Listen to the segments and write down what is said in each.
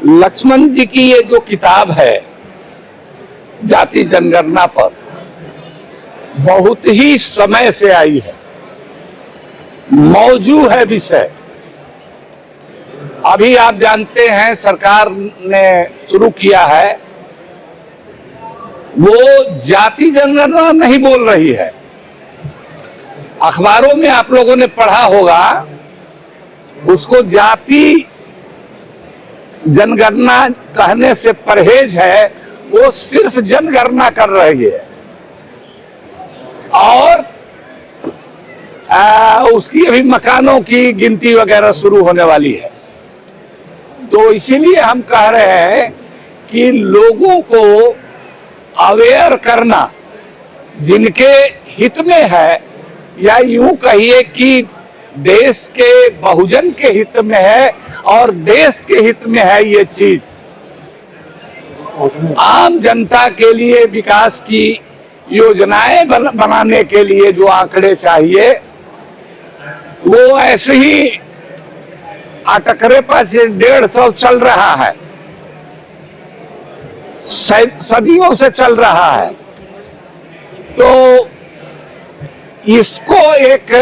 लक्ष्मण जी की ये जो किताब है जाति जनगणना पर, बहुत ही समय से आई है, मौजूद है विषय। अभी आप जानते हैं सरकार ने शुरू किया है, वो जाति जनगणना नहीं बोल रही है। अखबारों में आप लोगों ने पढ़ा होगा, उसको जाति जनगणना कहने से परहेज है, वो सिर्फ जनगणना कर रही है और उसकी अभी मकानों की गिनती वगैरह शुरू होने वाली है। तो इसीलिए हम कह रहे हैं कि लोगों को अवेयर करना जिनके हित में है, या यूं कहिए कि देश के बहुजन के हित में है और देश के हित में है ये चीज। आम जनता के लिए विकास की योजनाएं बनाने के लिए जो आंकड़े चाहिए, वो ऐसे ही अटकरे पर 150 चल रहा है, सदियों से चल रहा है। तो इसको एक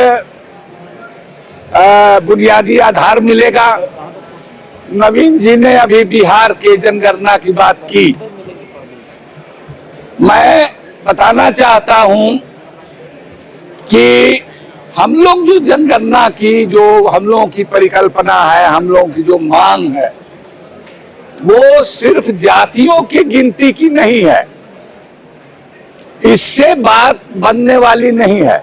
बुनियादी आधार मिलेगा। नवीन जी ने अभी बिहार के जनगणना की बात की। मैं बताना चाहता हूं कि हम लोग जो जनगणना की, जो हम लोगों की परिकल्पना है, हम लोगों की जो मांग है, वो सिर्फ जातियों की गिनती की नहीं है। इससे बात बनने वाली नहीं है।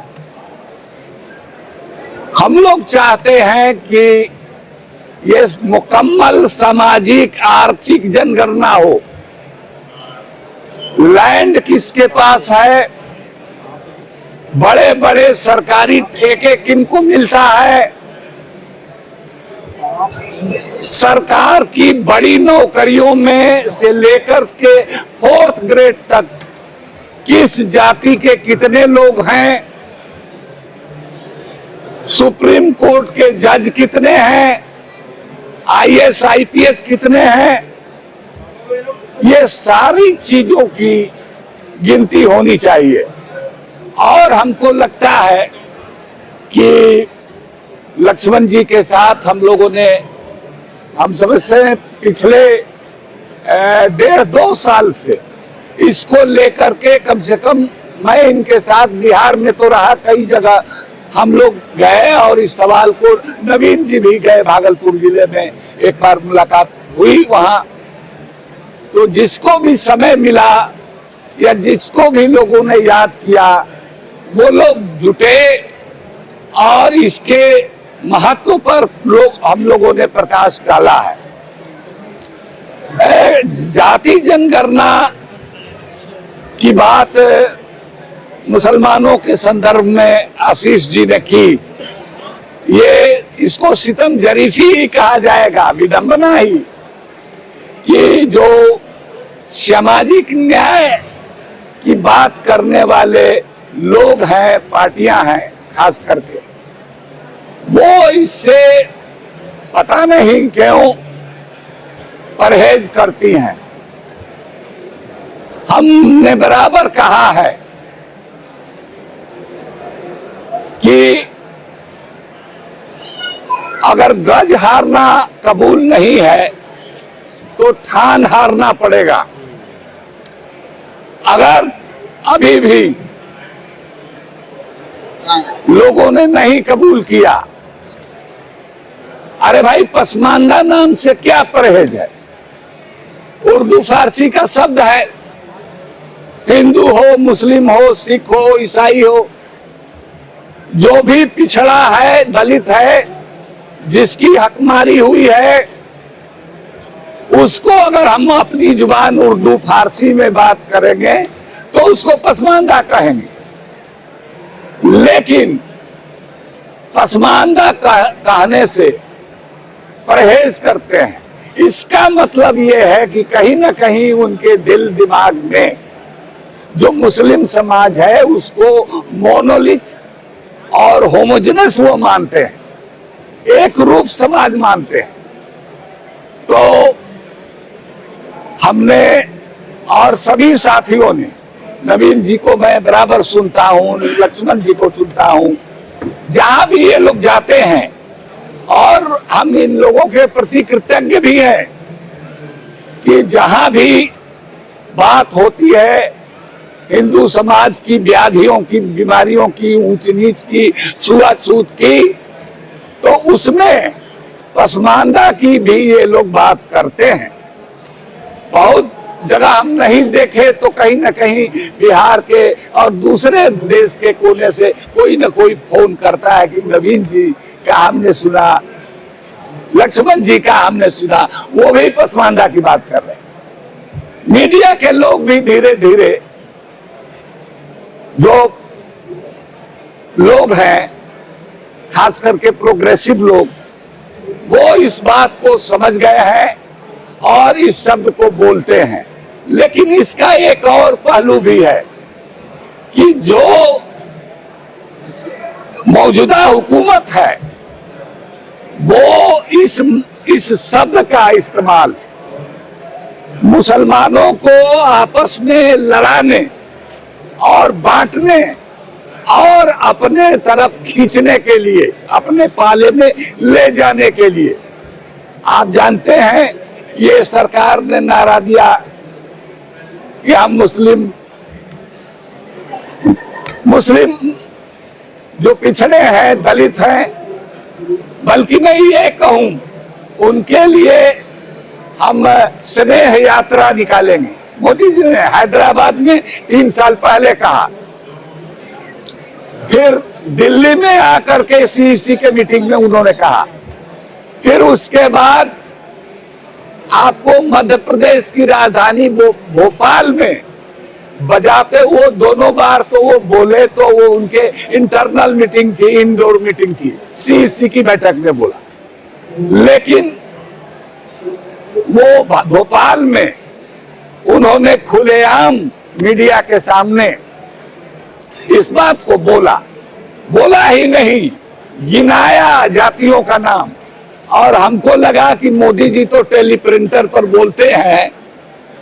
हम लोग चाहते हैं कि ये मुकम्मल सामाजिक आर्थिक जनगणना हो। लैंड किसके पास है, बड़े बड़े सरकारी ठेके किनको मिलता है, सरकार की बड़ी नौकरियों में से लेकर के 4th ग्रेड तक किस जाति के कितने लोग हैं, सुप्रीम कोर्ट के जज कितने हैं, IAS IPS कितने हैं, ये सारी चीजों की गिनती होनी चाहिए। और हमको लगता है कि लक्ष्मण जी के साथ हम लोगों ने, हम समझते हैं पिछले 1.5-2 साल से इसको लेकर के, कम से कम मैं इनके साथ बिहार में तो रहा, कई जगह हम लोग गए और इस सवाल को, नवीन जी भी गए भागलपुर जिले में, एक बार मुलाकात हुई वहां। तो जिसको भी समय मिला या जिसको भी लोगों ने याद किया, वो लोग जुटे और इसके महत्व पर हम लोगों ने प्रकाश डाला है। जाति जनगणना की बात मुसलमानों के संदर्भ में आशीष जी ने की, ये इसको सितम जरीफी ही कहा जाएगा, विडंबना ही, कि जो सामाजिक न्याय की बात करने वाले लोग हैं, पार्टियां हैं खास करके, वो इससे पता नहीं क्यों परहेज करती हैं। हमने बराबर कहा है कि अगर गज हारना कबूल नहीं है तो थान हारना पड़ेगा। अगर अभी भी लोगों ने नहीं कबूल किया, अरे भाई पसमानदा नाम से क्या परहेज है? उर्दू फारसी का शब्द है। हिंदू हो, मुस्लिम हो, सिख हो, ईसाई हो, जो भी पिछड़ा है, दलित है, जिसकी हकमारी हुई है, उसको अगर हम अपनी जुबान उर्दू फारसी में बात करेंगे तो उसको पसमानदा कहेंगे। लेकिन पसमानदा कहने से परहेज करते हैं। इसका मतलब यह है कि कहीं ना कहीं उनके दिल दिमाग में जो मुस्लिम समाज है उसको मोनोलिथ और होमोजेनस वो मानते हैं, एक रूप समाज मानते हैं। तो हमने और सभी साथियों ने, नवीन जी को मैं बराबर सुनता हूँ, लक्ष्मण जी को सुनता हूँ, जहां भी ये लोग जाते हैं, और हम इन लोगों के प्रति कृतज्ञ भी हैं कि जहां भी बात होती है हिंदू समाज की व्याधियों की, बीमारियों की, ऊंच नीच की, छुआछूत की, तो उसमें पसमानदा की भी ये लोग बात करते हैं। बहुत जगह हम नहीं देखे तो कहीं ना कहीं बिहार के और दूसरे देश के कोने से कोई ना कोई फोन करता है कि नवीन जी का हमने सुना, लक्ष्मण जी का हमने सुना, वो भी पसमानदा की बात कर रहे हैं। मीडिया के लोग भी धीरे धीरे, जो लोग हैं खास करके प्रोग्रेसिव लोग, वो इस बात को समझ गए हैं और इस शब्द को बोलते हैं। लेकिन इसका एक और पहलू भी है कि जो मौजूदा हुकूमत है वो इस शब्द का इस्तेमाल मुसलमानों को आपस में लड़ाने और बांटने और अपने तरफ खींचने के लिए, अपने पाले में ले जाने के लिए। आप जानते हैं ये सरकार ने नारा दिया कि हम मुस्लिम जो पिछड़े हैं, दलित हैं, बल्कि मैं ये कहूं उनके लिए हम स्नेह यात्रा निकालेंगे। मोदी जी ने हैदराबाद में 3 साल पहले कहा, फिर दिल्ली में आकर के सीईसी के मीटिंग में उन्होंने कहा, फिर उसके बाद आपको मध्य प्रदेश की राजधानी भोपाल में बजाते वो दोनों बार तो वो बोले, तो वो उनके इंटरनल मीटिंग थी, इंडोर मीटिंग थी, सीईसी की बैठक में बोला। लेकिन वो भोपाल में उन्होंने खुलेआम मीडिया के सामने इस बात को बोला ही नहीं, गिनाया जातियों का नाम। और हमको लगा कि मोदी जी तो टेलीप्रिंटर पर बोलते हैं,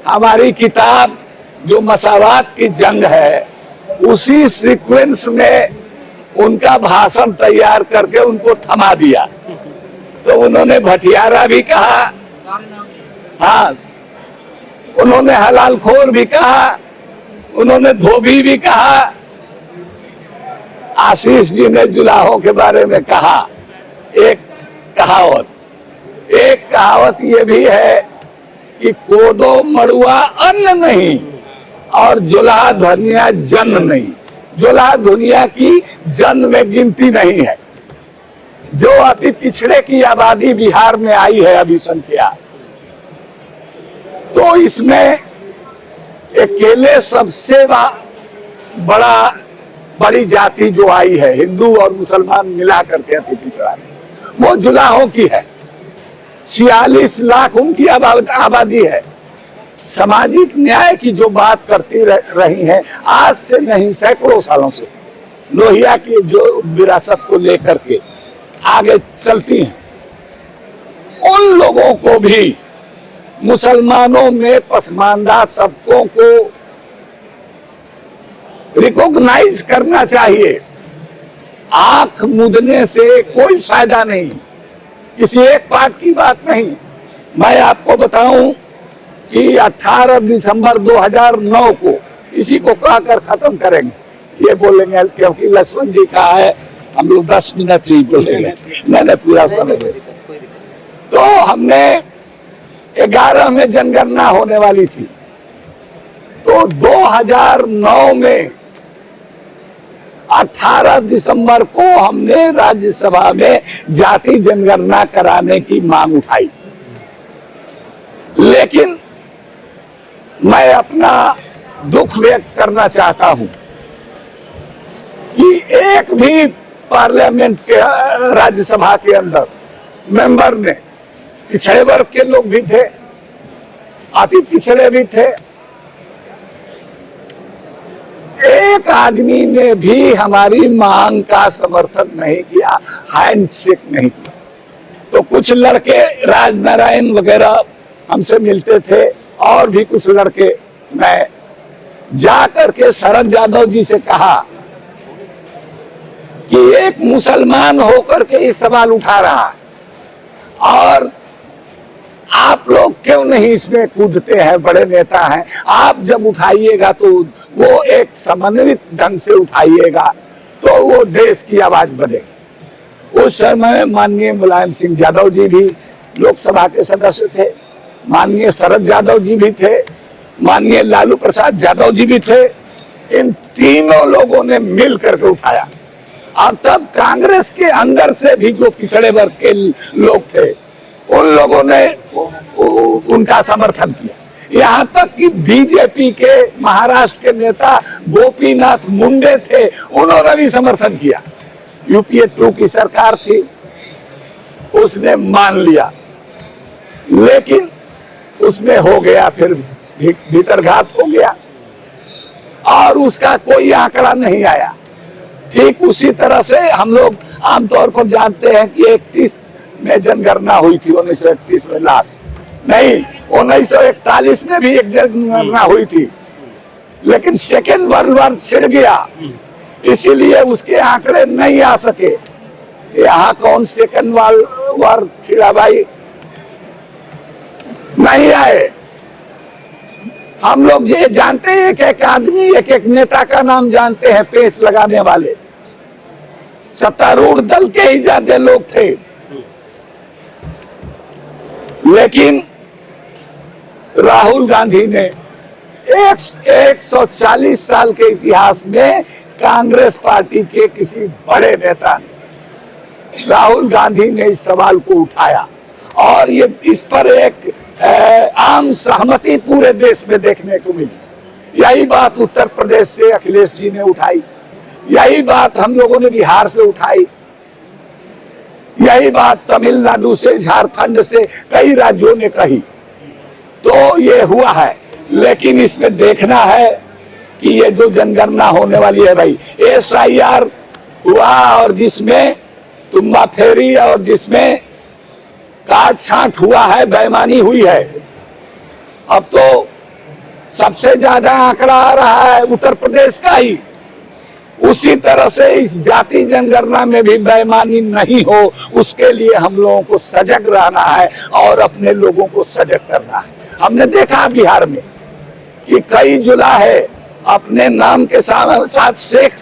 हमारी किताब जो मसावात की जंग है उसी सीक्वेंस में उनका भाषण तैयार करके उनको थमा दिया। तो उन्होंने भटियारा भी कहा, हाँ, उन्होंने हलालखोर भी कहा, उन्होंने धोबी भी कहा। आशीष जी ने जुलाहों के बारे में कहा एक कहावत ये भी है कि कोदो मड़ुआ अन्न नहीं और जुलाहा धनिया जन्म नहीं। जुलाहा धनिया की जन्म में गिनती नहीं है। जो अति पिछड़े की आबादी बिहार में आई है अभी संख्या, तो इसमें अकेले सबसे बड़ी जाति जो आई है, हिंदू और मुसलमान मिला करके अति पिछड़ा, वो जुलाहों की है। 46 लाख उनकी आबादी है। सामाजिक न्याय की जो बात करती रही है आज से नहीं, सैकड़ों सालों से, लोहिया की जो विरासत को लेकर के आगे चलती हैं, उन लोगों को भी मुसलमानों में पसमानदा तबकों को रिकॉग्नाइज करना चाहिए। आंख मूंदने से कोई फायदा नहीं, किसी एक पार्ट की बात नहीं। मैं आपको बताऊं कि 18 दिसंबर 2009 को इसी को कहकर खत्म करेंगे, ये बोलेंगे क्योंकि लक्ष्मण जी का है, हम लोग 10 मिनट ही बोलेंगे, मैंने पूरा समय। तो हमने 11 में जनगणना होने वाली थी, तो 2009 में 18 दिसंबर को हमने राज्यसभा में जाति जनगणना कराने की मांग उठाई। लेकिन मैं अपना दुख व्यक्त करना चाहता हूं कि एक भी पार्लियामेंट के राज्यसभा के अंदर मेंबर ने, पिछड़े वर्ग के लोग भी थे, अति पिछड़े भी थे, एक आदमी ने भी हमारी मांग का समर्थन नहीं किया, हैंडशेक नहीं किया। तो कुछ लड़के राजनारायण वगैरह हमसे मिलते थे और भी कुछ लड़के, मैं जाकर के शरद यादव जी से कहा कि एक मुसलमान होकर के इस सवाल उठा रहा है और आप लोग क्यों नहीं इसमें कूदते हैं, बड़े नेता हैं, आप जब उठाइएगा तो वो एक समन्वित ढंग से उठाइएगा तो वो देश की आवाज बनेगी। उस समय माननीय मुलायम सिंह यादव जी भी लोकसभा के सदस्य थे, माननीय शरद यादव जी भी थे, माननीय लालू प्रसाद यादव जी भी थे। इन तीनों लोगों ने मिल करके उठाया और तब कांग्रेस के अंदर से भी जो पिछड़े वर्ग के लोग थे उन लोगों ने उनका समर्थन किया। यहाँ तक कि बीजेपी के महाराष्ट्र के नेता गोपीनाथ मुंडे थे, उन्होंने भी समर्थन किया। यूपीए 2 की सरकार थी, उसने मान लिया, लेकिन उसमें हो गया फिर भीतरघात हो गया और उसका कोई आंकड़ा नहीं आया। ठीक उसी तरह से हम लोग आमतौर पर जानते हैं कि 31 में जनगणना हुई थी, 1931 में लास्ट नहीं, 1941 में भी एक जनगणना हुई थी, लेकिन सेकेंड वर्ल्ड वॉर छिड़ गया, इसीलिए उसके आंकड़े नहीं आ सके। यहाँ कौन सेकेंड वर्ल्ड वॉर छिड़ा भाई, नहीं आए। हम लोग ये जानते हैं कि एक आदमी, एक नेता का नाम जानते हैं, पेच लगाने वाले सत्तारूढ़ दल के ही ज्यादा लोग थे, लेकिन राहुल गांधी ने 140 साल के इतिहास में कांग्रेस पार्टी के किसी बड़े नेता ने, राहुल गांधी ने इस सवाल को उठाया और ये इस पर एक आम सहमति पूरे देश में देखने को मिली। यही बात उत्तर प्रदेश से अखिलेश जी ने उठाई, यही बात हम लोगों ने बिहार से उठाई, यही बात तमिलनाडु से, झारखंड से, कई राज्यों ने कही, तो ये हुआ है। लेकिन इसमें देखना है कि ये जो जनगणना होने वाली है भाई, SIR हुआ और जिसमें तुम्बा फेरी और जिसमें काट छांट हुआ है, बेईमानी हुई है। अब तो सबसे ज्यादा आंकड़ा आ रहा है उत्तर प्रदेश का ही। उसी तरह से इस जाति जनगणना में भी बेईमानी नहीं हो, उसके लिए हम लोगों को सजग रहना है और अपने लोगों को सजग करना है। हमने देखा बिहार में कि कई जुलाहे अपने नाम के साथ शेख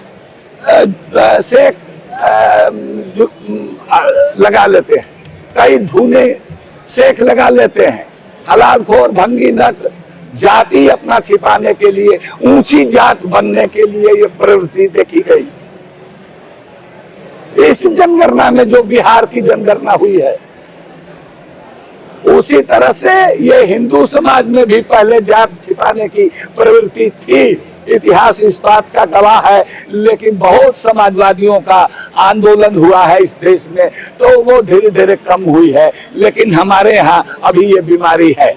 लगा लेते हैं, कई धूने शेख लगा लेते हैं, हलालखोर भंगी नक जाति अपना छिपाने के लिए, ऊंची जात बनने के लिए ये प्रवृत्ति देखी गई। इस जनगणना में जो बिहार की जनगणना हुई है, उसी तरह से ये हिंदू समाज में भी पहले जात छिपाने की प्रवृत्ति थी, इतिहास इस बात का गवाह है। लेकिन बहुत समाजवादियों का आंदोलन हुआ है इस देश में, तो वो धीरे धीरे कम हुई है। लेकिन हमारे यहाँ अभी ये बीमारी है।